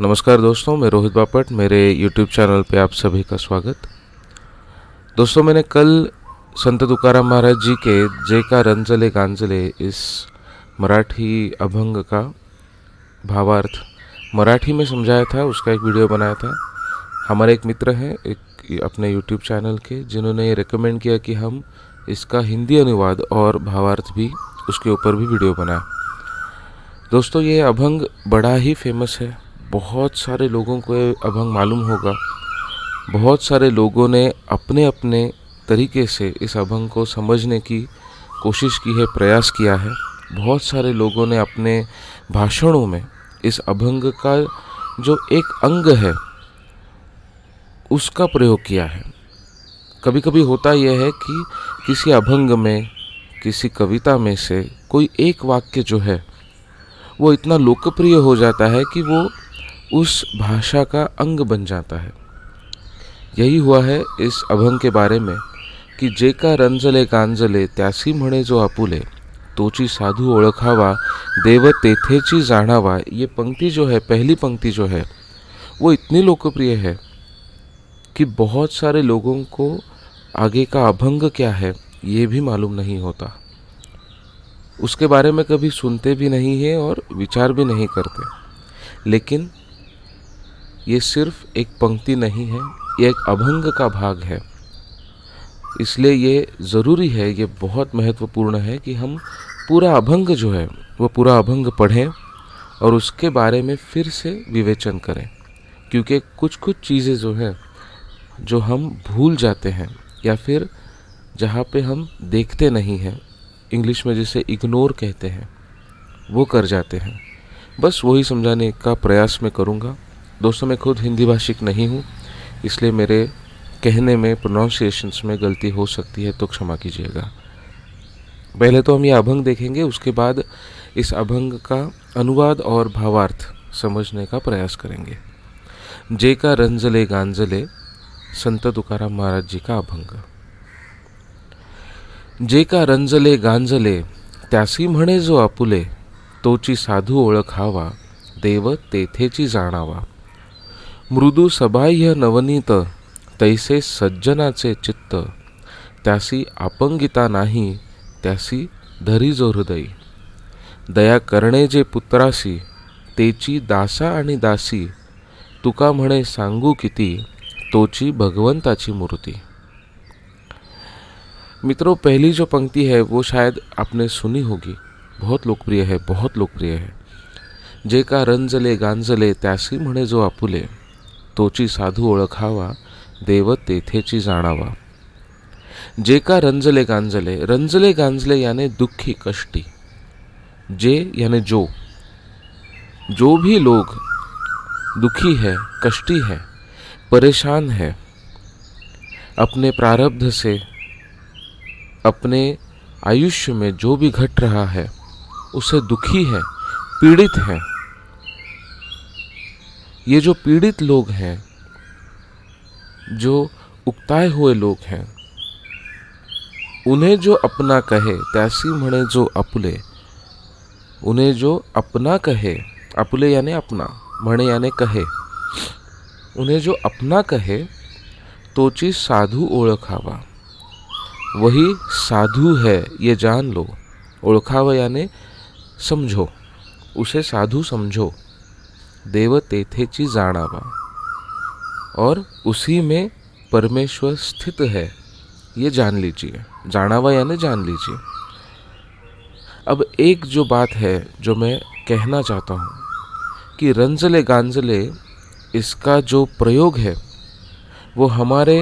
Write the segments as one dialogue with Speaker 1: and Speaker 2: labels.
Speaker 1: नमस्कार दोस्तों, मैं रोहित बापट। मेरे YouTube चैनल पे आप सभी का स्वागत। दोस्तों, मैंने कल संत तुकाराम महाराज जी के जे का रंजले गांजले इस मराठी अभंग का भावार्थ मराठी में समझाया था, उसका एक वीडियो बनाया था। हमारे एक मित्र हैं एक अपने YouTube चैनल के, जिन्होंने ये रिकमेंड किया कि हम इसका हिंदी अनुवाद और भावार्थ भी उसके ऊपर भी वीडियो बनाए। दोस्तों, ये अभंग बड़ा ही फेमस है। बहुत सारे लोगों को ये अभंग मालूम होगा। बहुत सारे लोगों ने अपने अपने तरीके से इस अभंग को समझने की कोशिश की है, प्रयास किया है। बहुत सारे लोगों ने अपने भाषणों में इस अभंग का जो एक अंग है उसका प्रयोग किया है। कभी कभी होता यह है कि किसी अभंग में, किसी कविता में से कोई एक वाक्य जो है वो इतना लोकप्रिय हो जाता है कि वो उस भाषा का अंग बन जाता है। यही हुआ है इस अभंग के बारे में कि जे का रंजले गांजले त्यासी म्हणे जो आपुले, तोची साधू ओळखावा देव तेथेची जाणावा। ये पंक्ति जो है, पहली पंक्ति जो है, वो इतनी लोकप्रिय है कि बहुत सारे लोगों को आगे का अभंग क्या है ये भी मालूम नहीं होता। उसके बारे में कभी सुनते भी नहीं है और विचार भी नहीं करते। लेकिन ये सिर्फ एक पंक्ति नहीं है, ये एक अभंग का भाग है। इसलिए ये ज़रूरी है, ये बहुत महत्वपूर्ण है कि हम पूरा अभंग जो है वो पूरा अभंग पढ़ें और उसके बारे में फिर से विवेचन करें। क्योंकि कुछ कुछ चीज़ें जो हैं जो हम भूल जाते हैं या फिर जहाँ पे हम देखते नहीं हैं, इंग्लिश में जिसे इग्नोर कहते हैं, वो कर जाते हैं। बस वही समझाने का प्रयास मैं करूँगा। दोस्तों, मैं खुद हिंदी भाषिक नहीं हूँ, इसलिए मेरे कहने में, प्रोनाउंसिएशंस में गलती हो सकती है तो क्षमा कीजिएगा। पहले तो हम ये अभंग देखेंगे, उसके बाद इस अभंग का अनुवाद और भावार्थ समझने का प्रयास करेंगे। जे का रंजले गांजले, संत तुकाराम महाराज जी का अभंग। जे का रंजले गांजले त्यासी म्हणे जो आपुले, तोची साधू ओळखावा देव तेथेची जाणावा। मृदू सबाह्य नवनीत तैसे सज्जनाचे चित्त, त्यासी आपंगिता नाही त्यासी धरी जो हृदय। दया करणे जे पुत्रासी, तेची दासा आणि दासी, तुका म्हणे सांगू किती, तोची भगवंताची मूर्ती। मित्रों, पहली जो पंक्ति है वो शायद आपने सुनी होगी। बहुत लोकप्रिय है, बहुत लोकप्रिय है। जे का रंजले गांजले त्यासी म्हणे जो आपुले, तोची साधू ओळखावा देव तेथेची जाणावा। जे का रंजले गांजले, रंजले गांजले यानी दुखी, कष्टी। जे यानी जो भी लोग दुखी है, कष्टी है, परेशान है अपने प्रारब्ध से, अपने आयुष्य में जो भी घट रहा है उससे दुखी है, पीड़ित है। ये जो पीड़ित लोग हैं, जो उकताए हुए लोग हैं, उन्हें जो अपना कहे, त्यासी म्हणे जो आपुले, उन्हें जो अपना कहे, आपुले यानी अपना, म्हणे यानी कहे, उन्हें जो अपना कहे, तोची साधू ओळखावा, वही साधु है ये जान लो। ओळखावा यानी समझो, उसे साधु समझो। देव तेथेची जाणावा, और उसी में परमेश्वर स्थित है ये जान लीजिए। जाणावा यानी जान लीजिए। अब एक जो बात है जो मैं कहना चाहता हूँ कि रंजले गांजले, इसका जो प्रयोग है वो हमारे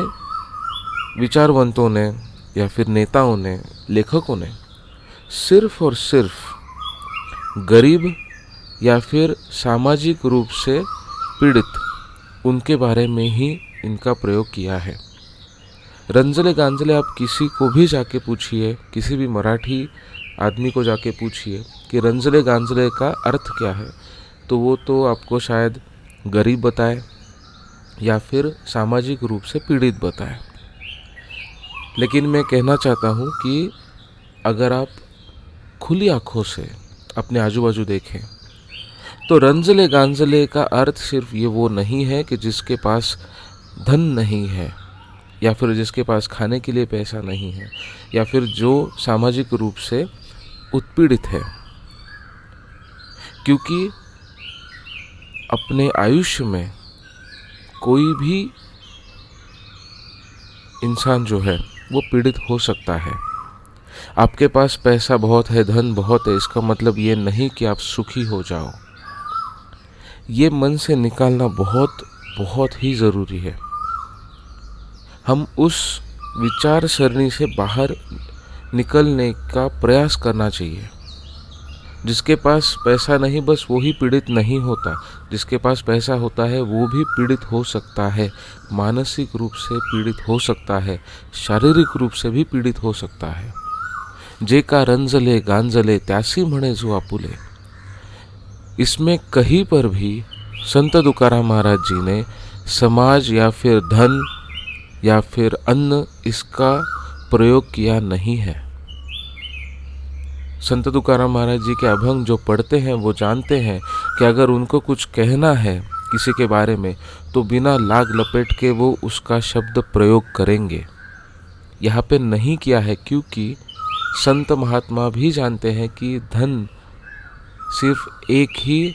Speaker 1: विचारवंतों ने या फिर नेताओं ने, लेखकों ने सिर्फ और सिर्फ गरीब या फिर सामाजिक रूप से पीड़ित उनके बारे में ही इनका प्रयोग किया है। रंजले गांजले आप किसी को भी जाके पूछिए, किसी भी मराठी आदमी को जाके पूछिए कि रंजले गांजले का अर्थ क्या है, तो वो तो आपको शायद गरीब बताए या फिर सामाजिक रूप से पीड़ित बताए। लेकिन मैं कहना चाहता हूँ कि अगर आप खुली आँखों से अपने आजू बाजू देखें तो रंजले गांजले का अर्थ सिर्फ ये वो नहीं है कि जिसके पास धन नहीं है, या फिर जिसके पास खाने के लिए पैसा नहीं है, या फिर जो सामाजिक रूप से उत्पीड़ित है। क्योंकि अपने आयुष्य में कोई भी इंसान जो है वो पीड़ित हो सकता है। आपके पास पैसा बहुत है, धन बहुत है, इसका मतलब ये नहीं कि आप सुखी हो जाओ। ये मन से निकालना बहुत बहुत ही ज़रूरी है। हम उस विचार सरणी से बाहर निकलने का प्रयास करना चाहिए। जिसके पास पैसा नहीं, बस वो ही पीड़ित नहीं होता। जिसके पास पैसा होता है वो भी पीड़ित हो सकता है, मानसिक रूप से पीड़ित हो सकता है, शारीरिक रूप से भी पीड़ित हो सकता है। जे का रंजले गांजले त्यासी म्हणे जो आपुले, इसमें कहीं पर भी संत तुकाराम महाराज जी ने समाज या फिर धन या फिर अन्न इसका प्रयोग किया नहीं है। संत तुकाराम महाराज जी के अभंग जो पढ़ते हैं वो जानते हैं कि अगर उनको कुछ कहना है किसी के बारे में तो बिना लाग लपेट के वो उसका शब्द प्रयोग करेंगे। यहाँ पे नहीं किया है क्योंकि संत महात्मा भी जानते हैं कि धन सिर्फ एक ही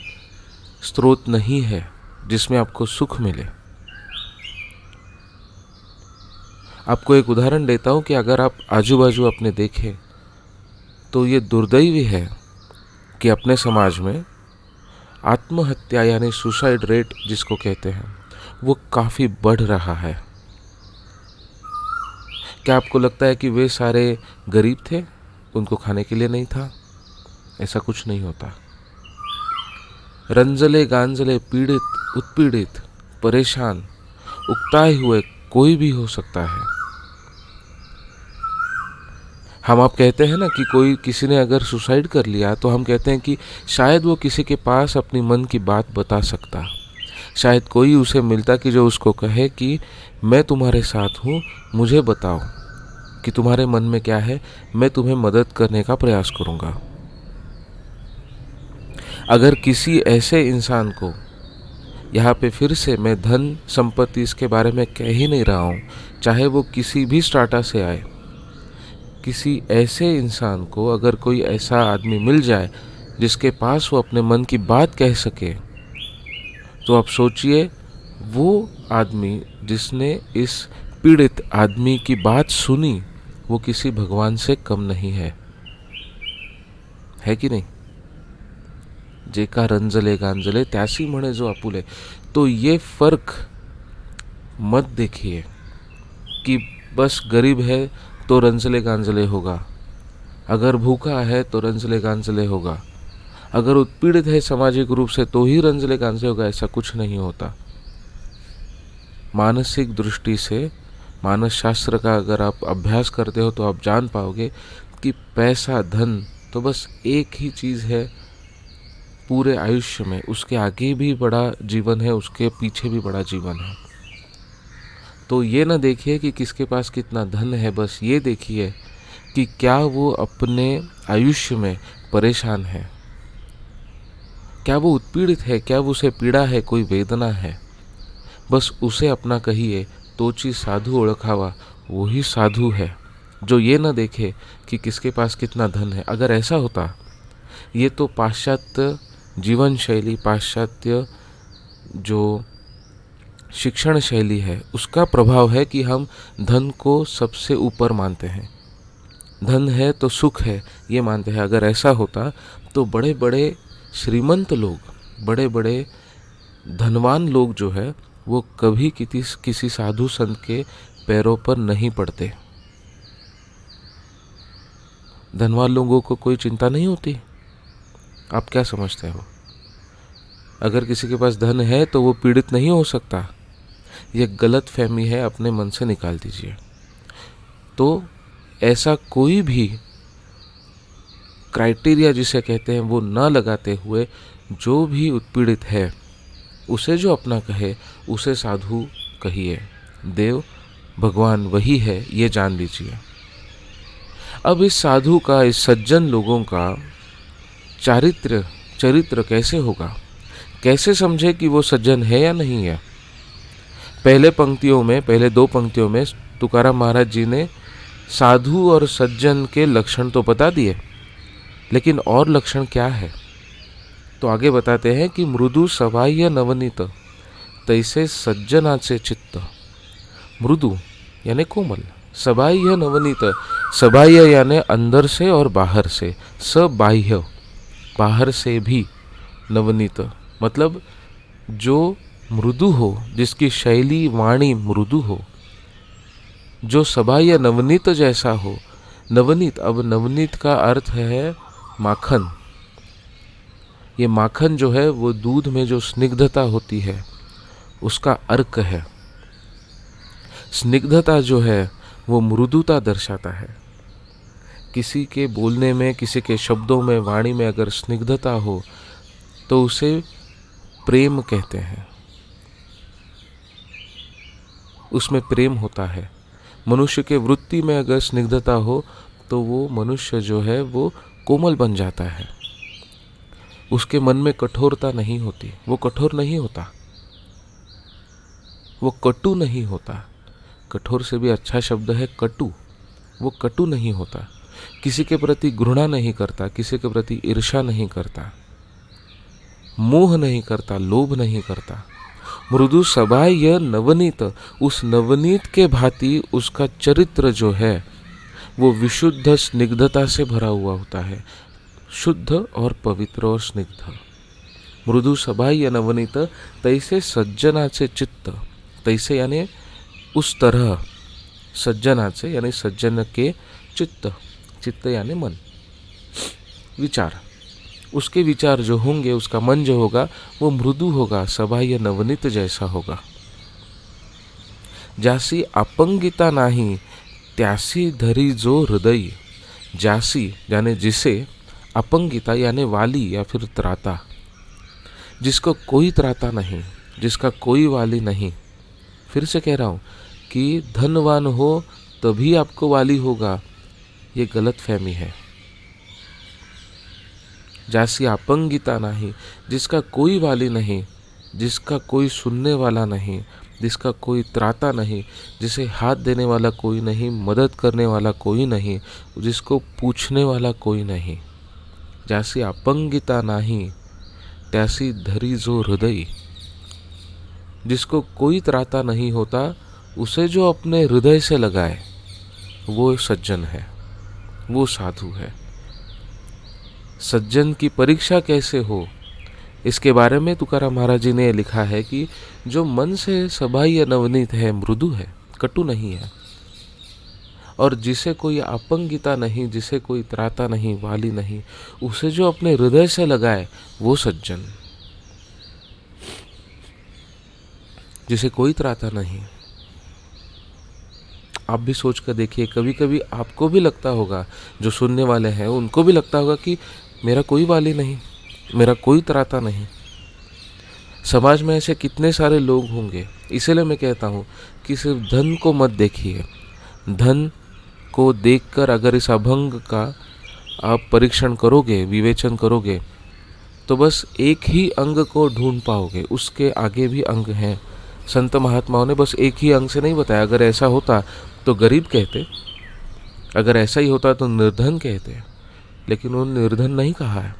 Speaker 1: स्रोत नहीं है जिसमें आपको सुख मिले। आपको एक उदाहरण देता हूँ कि अगर आप आजू बाजू अपने देखें तो ये दुर्दैवी है कि अपने समाज में आत्महत्या यानी सुसाइड रेट जिसको कहते हैं वो काफ़ी बढ़ रहा है। क्या आपको लगता है कि वे सारे गरीब थे, उनको खाने के लिए नहीं था? ऐसा कुछ नहीं होता। रंजले गांजले, पीड़ित, उत्पीड़ित, परेशान, उकताए हुए कोई भी हो सकता है। हम आप कहते हैं ना कि कोई किसी ने अगर सुसाइड कर लिया तो हम कहते हैं कि शायद वो किसी के पास अपनी मन की बात बता सकता, शायद कोई उसे मिलता कि जो उसको कहे कि मैं तुम्हारे साथ हूँ, मुझे बताओ कि तुम्हारे मन में क्या है, मैं तुम्हें मदद करने का प्रयास करूँगा। अगर किसी ऐसे इंसान को, यहाँ पे फिर से मैं धन संपत्ति इसके बारे में कह ही नहीं रहा हूँ, चाहे वो किसी भी स्ट्राटा से आए, किसी ऐसे इंसान को अगर कोई ऐसा आदमी मिल जाए जिसके पास वो अपने मन की बात कह सके, तो आप सोचिए वो आदमी जिसने इस पीड़ित आदमी की बात सुनी वो किसी भगवान से कम नहीं है कि नहीं? जेका रंजले गांजले त्यासी म्हणे जो आपुले। तो ये फर्क मत देखिए कि बस गरीब है तो रंजले गांजले होगा, अगर भूखा है तो रंजले गांजले होगा, अगर उत्पीड़ित है सामाजिक रूप से तो ही रंजले गांजले होगा। ऐसा कुछ नहीं होता। मानसिक दृष्टि से मानस शास्त्र का अगर आप अभ्यास करते हो तो आप जान पाओगे कि पैसा, धन तो बस एक ही चीज़ है पूरे आयुष्य में। उसके आगे भी बड़ा जीवन है, उसके पीछे भी बड़ा जीवन है। तो ये ना देखिए कि किसके पास कितना धन है, बस ये देखिए कि क्या वो अपने आयुष्य में परेशान है, क्या वो उत्पीड़ित है, क्या वो उसे पीड़ा है, कोई वेदना है। बस उसे अपना कहिए, तोची साधु ओळखावा, वही साधु है। जो ये ना देखे कि किसके पास कितना धन है। अगर ऐसा होता, ये तो पाश्चात्य जीवन शैली, पाश्चात्य जो शिक्षण शैली है उसका प्रभाव है कि हम धन को सबसे ऊपर मानते हैं। धन है तो सुख है ये मानते हैं। अगर ऐसा होता तो बड़े बड़े श्रीमंत लोग, बड़े बड़े धनवान लोग जो है वो कभी किसी साधु संत के पैरों पर नहीं पड़ते। धनवान लोगों को कोई चिंता नहीं होती। आप क्या समझते हो? अगर किसी के पास धन है तो वो पीड़ित नहीं हो सकता। ये गलत फहमी है, अपने मन से निकाल दीजिए। तो ऐसा कोई भी क्राइटेरिया जिसे कहते हैं वो ना लगाते हुए जो भी उत्पीड़ित है उसे जो अपना कहे उसे साधु कहिए। देव भगवान वही है, ये जान लीजिए। अब इस साधु का, इस सज्जन लोगों का चरित्र कैसे होगा? कैसे समझे कि वो सज्जन है या नहीं है? पहले 2 पंक्तियों में तुकाराम महाराज जी ने साधु और सज्जन के लक्षण तो बता दिए, लेकिन और लक्षण क्या है? तो आगे बताते हैं कि मृदु सबाह्य नवनीत तैसे सज्जनाचे चित्त। मृदु यानी कोमल, सबाह्य नवनीत, सबाह्य यानी अंदर से और बाहर से, सबाह्य बाहर से भी, नवनीत मतलब जो मृदु हो, जिसकी शैली वाणी मृदु हो, जो सबाह्य नवनीत जैसा हो। नवनीत, अब नवनीत का अर्थ है माखन। ये माखन जो है वो दूध में जो स्निग्धता होती है उसका अर्क है। स्निग्धता जो है वो मृदुता दर्शाता है। किसी के बोलने में, किसी के शब्दों में, वाणी में अगर स्निग्धता हो तो उसे प्रेम कहते हैं, उसमें प्रेम होता है। मनुष्य के वृत्ति में अगर स्निग्धता हो तो वो मनुष्य जो है वो कोमल बन जाता है। उसके मन में कठोरता नहीं होती, वो कठोर नहीं होता, वो कटु नहीं होता। कठोर से भी अच्छा शब्द है कटु। वो कटु नहीं होता, किसी के प्रति घृणा नहीं करता, किसी के प्रति ईर्ष्या नहीं करता, मोह नहीं करता, लोभ नहीं करता। मृदु सबाह्य नवनीत, उस नवनीत के भांति उसका चरित्र जो है वो विशुद्ध स्निग्धता से भरा हुआ होता है, शुद्ध और पवित्र और स्निग्ध। मृदु सबाह्य नवनीत तैसे सज्जनाचे चित्त, तैसे यानी उस तरह, सज्जनाचे यानी सज्जन के चित्त, चित्त यानी मन, विचार, उसके विचार जो होंगे, उसका मन जो होगा वो मृदु होगा, सबाह्य नवनीत जैसा होगा। जासी अपंगिता नाही त्यासी धरी जो हृदय, जासी यानी जिसे, अपंगिता यानी वाली या फिर त्राता, जिसको कोई त्राता नहीं, जिसका कोई वाली नहीं। फिर से कह रहा हूँ कि धनवान हो तभी आपको वाली होगा, ये गलत फहमी है। जासी अपंगिता नहीं, जिसका कोई वाली नहीं, जिसका कोई सुनने वाला नहीं, जिसका कोई त्राता नहीं, जिसे हाथ देने वाला कोई नहीं, मदद करने वाला कोई नहीं, जिसको पूछने वाला कोई नहीं। जासी अपंगिता नाही त्यासी धरी जो हृदय, जिसको कोई त्राता नहीं होता, उसे जो अपने हृदय से लगाए वो सज्जन है, वो साधु है। सज्जन की परीक्षा कैसे हो, इसके बारे में तुकाराम महाराज जी ने लिखा है कि जो मन से सबाह्य नवनीत है, मृदु है, कटु नहीं है, और जिसे कोई अपंगिता नहीं, जिसे कोई त्राता नहीं, वाली नहीं, उसे जो अपने हृदय से लगाए वो सज्जन, जिसे कोई त्राता नहीं। आप भी सोच कर देखिए, कभी कभी आपको भी लगता होगा, जो सुनने वाले हैं उनको भी लगता होगा कि मेरा कोई वाली नहीं, मेरा कोई त्राता नहीं। समाज में ऐसे कितने सारे लोग होंगे। इसलिए मैं कहता हूँ कि सिर्फ धन को मत देखिए। धन को देखकर अगर इस अभंग का आप परीक्षण करोगे, विवेचन करोगे, तो बस एक ही अंग को ढूंढ पाओगे, उसके आगे भी अंग हैं। संत महात्माओं ने बस एक ही अंग से नहीं बताया। अगर ऐसा होता तो गरीब कहते, अगर ऐसा ही होता तो निर्धन कहते, लेकिन उन्होंने निर्धन नहीं कहा है,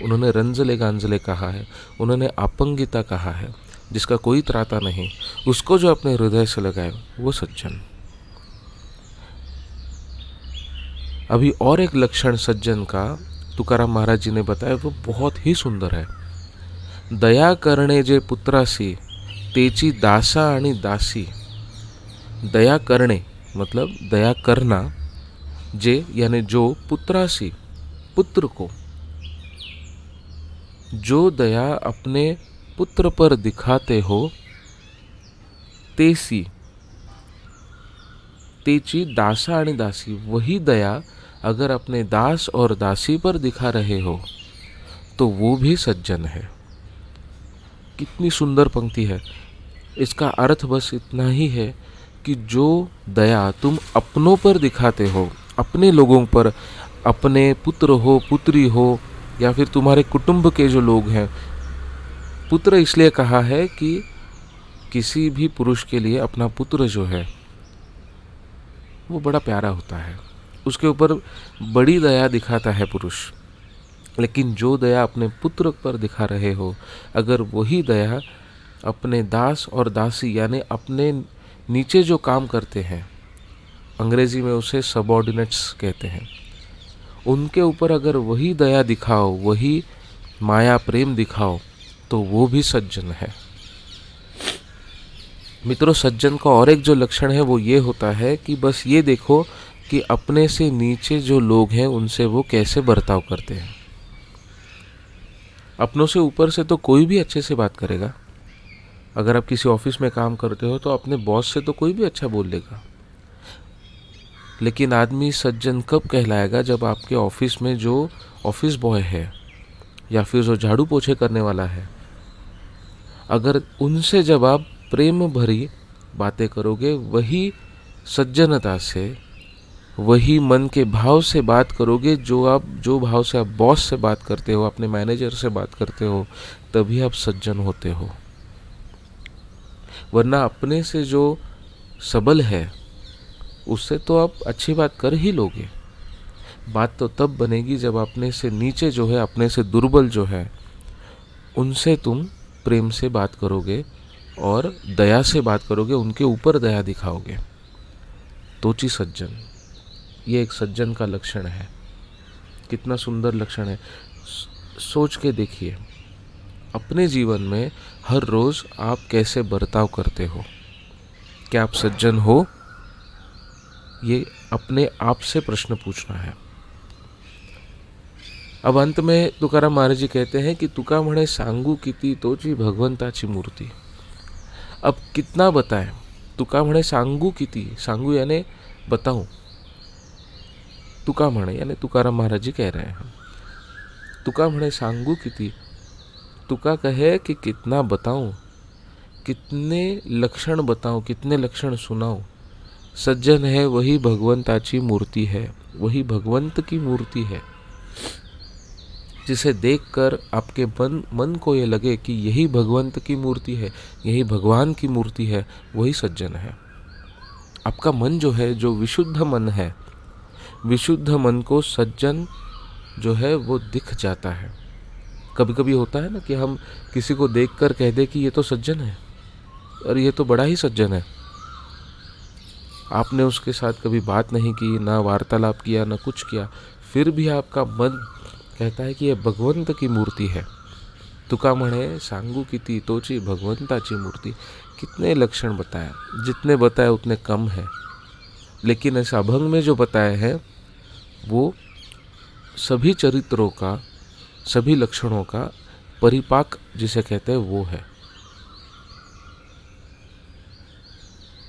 Speaker 1: उन्होंने रंजले गांजले कहा है, उन्होंने अपंगिता कहा है, जिसका कोई त्राता नहीं, उसको जो अपने हृदय से लगाए वो सज्जन। अभी और एक लक्षण सज्जन का तुकाराम महाराज जी ने बताया, वो बहुत ही सुंदर है। दया करणे जे पुत्रासी तेची दासा आणि दासी। दया करणे मतलब दया करना, जे यानी जो, पुत्रासी पुत्र को, जो दया अपने पुत्र पर दिखाते हो, तेसी, तेची दासा आणि दासी, वही दया अगर अपने दास और दासी पर दिखा रहे हो तो वो भी सज्जन है। कितनी सुंदर पंक्ति है। इसका अर्थ बस इतना ही है कि जो दया तुम अपनों पर दिखाते हो, अपने लोगों पर, अपने पुत्र हो, पुत्री हो, या फिर तुम्हारे कुटुंब के जो लोग हैं, पुत्र इसलिए कहा है कि किसी भी पुरुष के लिए अपना पुत्र जो है वो बड़ा प्यारा होता है, उसके ऊपर बड़ी दया दिखाता है पुरुष। लेकिन जो दया अपने पुत्र पर दिखा रहे हो, अगर वही दया अपने दास और दासी यानी अपने नीचे जो काम करते हैं, अंग्रेजी में उसे सबऑर्डिनेट्स कहते हैं, उनके ऊपर अगर वही दया दिखाओ, वही माया प्रेम दिखाओ, तो वो भी सज्जन है। मित्रों, सज्जन का और एक जो लक्षण है वो ये होता है कि बस ये देखो कि अपने से नीचे जो लोग हैं उनसे वो कैसे बर्ताव करते हैं। अपनों से ऊपर से तो कोई भी अच्छे से बात करेगा। अगर आप किसी ऑफिस में काम करते हो तो अपने बॉस से तो कोई भी अच्छा बोल लेगा। लेकिन आदमी सज्जन कब कहलाएगा? जब आपके ऑफिस में जो ऑफिस बॉय है या फिर जो झाड़ू पोछे करने वाला है, अगर उनसे जब आप प्रेम भरी बातें करोगे, वही सज्जनता से, वही मन के भाव से बात करोगे, जो भाव से आप बॉस से बात करते हो, अपने मैनेजर से बात करते हो, तभी आप सज्जन होते हो। वरना अपने से जो सबल है उससे तो आप अच्छी बात कर ही लोगे। बात तो तब बनेगी जब अपने से नीचे जो है, अपने से दुर्बल जो है, उनसे तुम प्रेम से बात करोगे और दया से बात करोगे, उनके ऊपर दया दिखाओगे, तो ची सज्जन। ये एक सज्जन का लक्षण है। कितना सुंदर लक्षण है। सोच के देखिए, अपने जीवन में हर रोज आप कैसे बर्ताव करते हो? क्या आप सज्जन हो? ये अपने आप से प्रश्न पूछना है। अब अंत में तुकाराम महाराज जी कहते हैं कि तुका म्हणे सांगू किती तोची भगवंताची मूर्ति। अब कितना बताएं? तुका म्हणे सांगू किती, सांगू यानी बताऊं, तुका म्हणे यानी तुकाराम महाराज जी कह रहे हैं। तुका म्हणे सांगू किती, तुका कहे कि कितना बताऊं, कितने लक्षण बताऊं, कितने लक्षण सुनाऊं। सज्जन है वही भगवंताची मूर्ति है, वही भगवंत की मूर्ति है, जिसे देखकर आपके मन को ये लगे कि यही भगवंत की मूर्ति है, यही भगवान की मूर्ति है, वही सज्जन है। आपका मन जो है, जो विशुद्ध मन है, विशुद्ध मन को सज्जन जो है वो दिख जाता है। कभी कभी होता है ना कि हम किसी को देखकर कह दे कि ये तो सज्जन है, और ये तो बड़ा ही सज्जन है। आपने उसके साथ कभी बात नहीं की, ना वार्तालाप किया, ना कुछ किया, फिर भी आपका मन कहता है कि यह भगवंत की मूर्ति है। तुका म्हणे सांगू किती तोची भगवंताची मूर्ति। कितने लक्षण बताए, जितने बताए उतने कम है। लेकिन इस अभंग में जो बताए हैं वो सभी चरित्रों का, सभी लक्षणों का परिपाक जिसे कहते हैं वो है।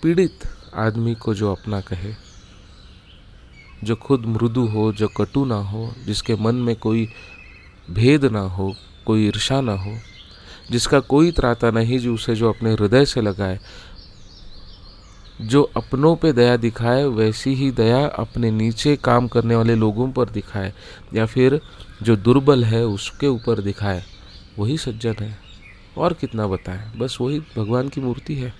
Speaker 1: पीड़ित आदमी को जो अपना कहे, जो खुद मृदु हो, जो कटु ना हो, जिसके मन में कोई भेद ना हो, कोई ईर्षा ना हो, जिसका कोई त्राता नहीं, जो उसे जो अपने हृदय से लगाए, जो अपनों पे दया दिखाए, वैसी ही दया अपने नीचे काम करने वाले लोगों पर दिखाए, या फिर जो दुर्बल है उसके ऊपर दिखाए, वही सज्जन है। और कितना बताएं, बस वही भगवान की मूर्ति है।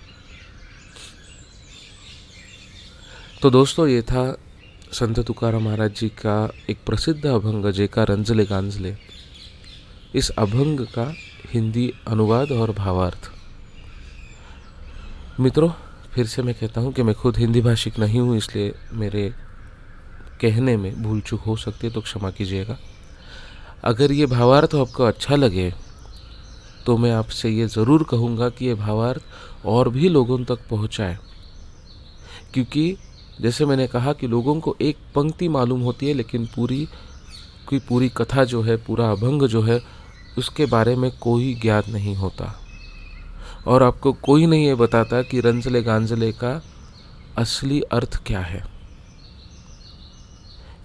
Speaker 1: तो दोस्तों, ये था संत तुकाराम महाराज जी का एक प्रसिद्ध अभंग जेका रंजले गांजले। इस अभंग का हिंदी अनुवाद और भावार्थ। मित्रों, फिर से मैं कहता हूँ कि मैं खुद हिंदी भाषिक नहीं हूँ, इसलिए मेरे कहने में भूल चूक हो सकती है, तो क्षमा कीजिएगा। अगर ये भावार्थ आपको अच्छा लगे तो मैं आपसे ये ज़रूर कहूँगा कि ये भावार्थ और भी लोगों तक पहुँचाए, क्योंकि जैसे मैंने कहा कि लोगों को एक पंक्ति मालूम होती है, लेकिन पूरी कथा जो है, पूरा अभंग जो है, उसके बारे में कोई ज्ञान नहीं होता। और आपको कोई नहीं ये बताता कि रंजले गांजले का असली अर्थ क्या है।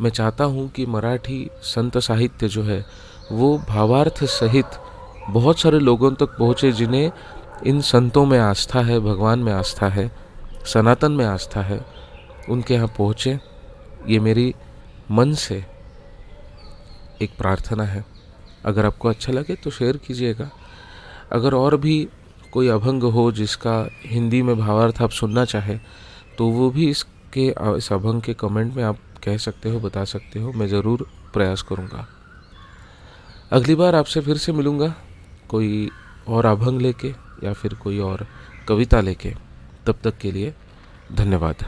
Speaker 1: मैं चाहता हूँ कि मराठी संत साहित्य जो है वो भावार्थ सहित बहुत सारे लोगों तक पहुँचे, जिन्हें इन संतों में आस्था है, भगवान में आस्था है, सनातन में आस्था है, उनके यहाँ पहुँचे। ये मेरी मन से एक प्रार्थना है। अगर आपको अच्छा लगे तो शेयर कीजिएगा। अगर और भी कोई अभंग हो जिसका हिंदी में भावार्थ आप सुनना चाहें तो वो भी इस अभंग के कमेंट में आप कह सकते हो, बता सकते हो। मैं ज़रूर प्रयास करूँगा। अगली बार आपसे फिर से मिलूँगा कोई और अभंग लेके या फिर कोई और कविता लेके। तब तक के लिए धन्यवाद।